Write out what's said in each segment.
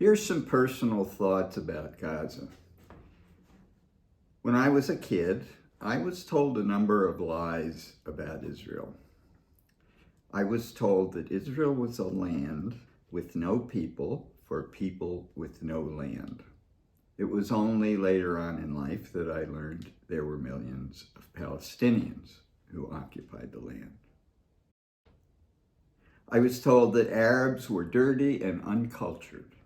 Here's some personal thoughts about Gaza. When I was a kid, I was told a number of lies about Israel. I was told that Israel was a land with no people for people with no land. It was only later on in life that I learned there were millions of Palestinians who occupied the land. I was told that Arabs were dirty and uncultured.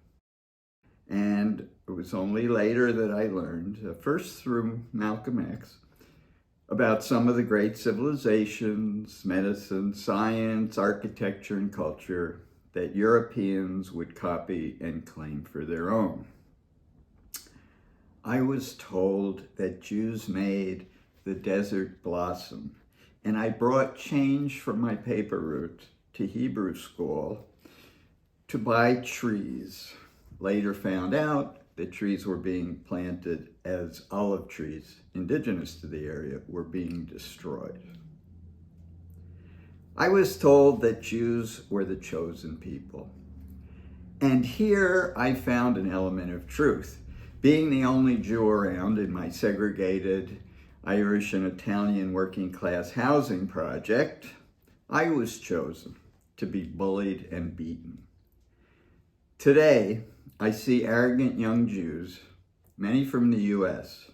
And it was only later that I learned, first through Malcolm X, about some of the great civilizations, medicine, science, architecture, and culture that Europeans would copy and claim for their own. I was told that Jews made the desert blossom, and I brought change from my paper route to Hebrew school to buy trees. Later found out that trees were being planted as olive trees, indigenous to the area, were being destroyed. I was told that Jews were the chosen people. And here I found an element of truth. Being the only Jew around in my segregated Irish and Italian working class housing project, I was chosen to be bullied and beaten. Today, I see arrogant young Jews, many from the US,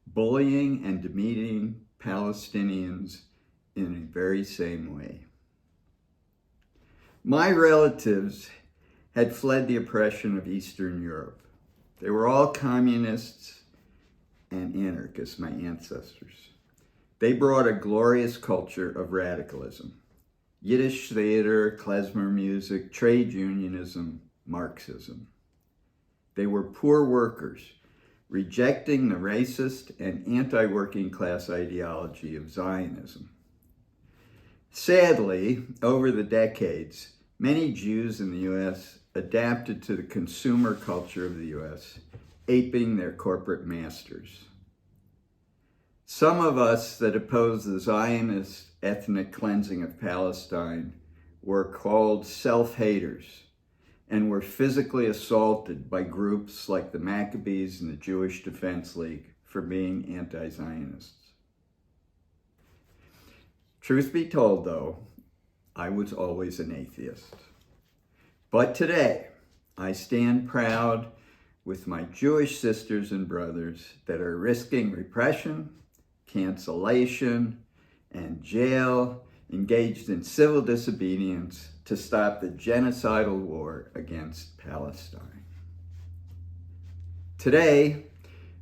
bullying and demeaning Palestinians in the very same way. My relatives had fled the oppression of Eastern Europe. They were all communists and anarchists, my ancestors. They brought a glorious culture of radicalism: Yiddish theater, klezmer music, trade unionism, Marxism. They were poor workers, rejecting the racist and anti-working class ideology of Zionism. Sadly, over the decades, many Jews in the U.S. adapted to the consumer culture of the U.S., aping their corporate masters. Some of us that oppose the Zionist ethnic cleansing of Palestine were called self-haters and were physically assaulted by groups like the Maccabees and the Jewish Defense League for being anti-Zionists. Truth be told, though, I was always an atheist. But today, I stand proud with my Jewish sisters and brothers that are risking repression, cancellation, and jail, engaged in civil disobedience to stop the genocidal war against Palestine. Today,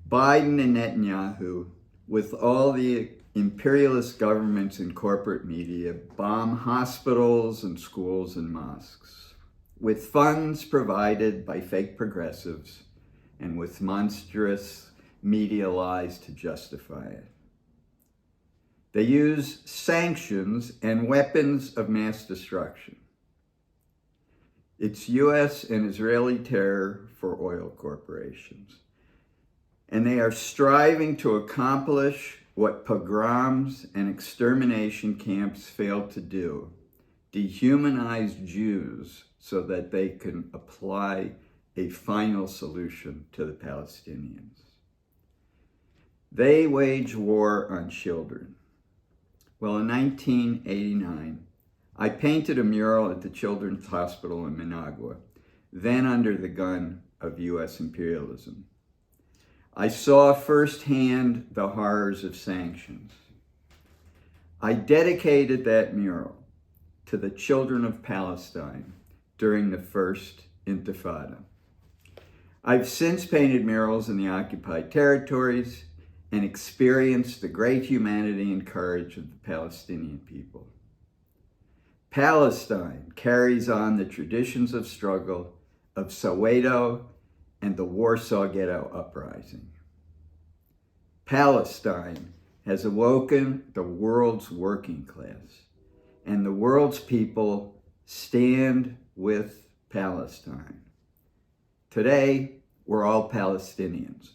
Biden and Netanyahu, with all the imperialist governments and corporate media, bomb hospitals and schools and mosques, with funds provided by fake progressives and with monstrous media lies to justify it. They use sanctions and weapons of mass destruction. It's U.S. and Israeli terror for oil corporations. And they are striving to accomplish what pogroms and extermination camps failed to do: dehumanize Jews so that they can apply a final solution to the Palestinians. They wage war on children. Well, in 1989, I painted a mural at the Children's Hospital in Managua, then under the gun of U.S. imperialism. I saw firsthand the horrors of sanctions. I dedicated that mural to the children of Palestine during the First Intifada. I've since painted murals in the occupied territories and experienced the great humanity and courage of the Palestinian people. Palestine carries on the traditions of struggle of Soweto and the Warsaw Ghetto Uprising. Palestine has awoken the world's working class, and the world's people stand with Palestine. Today, we're all Palestinians.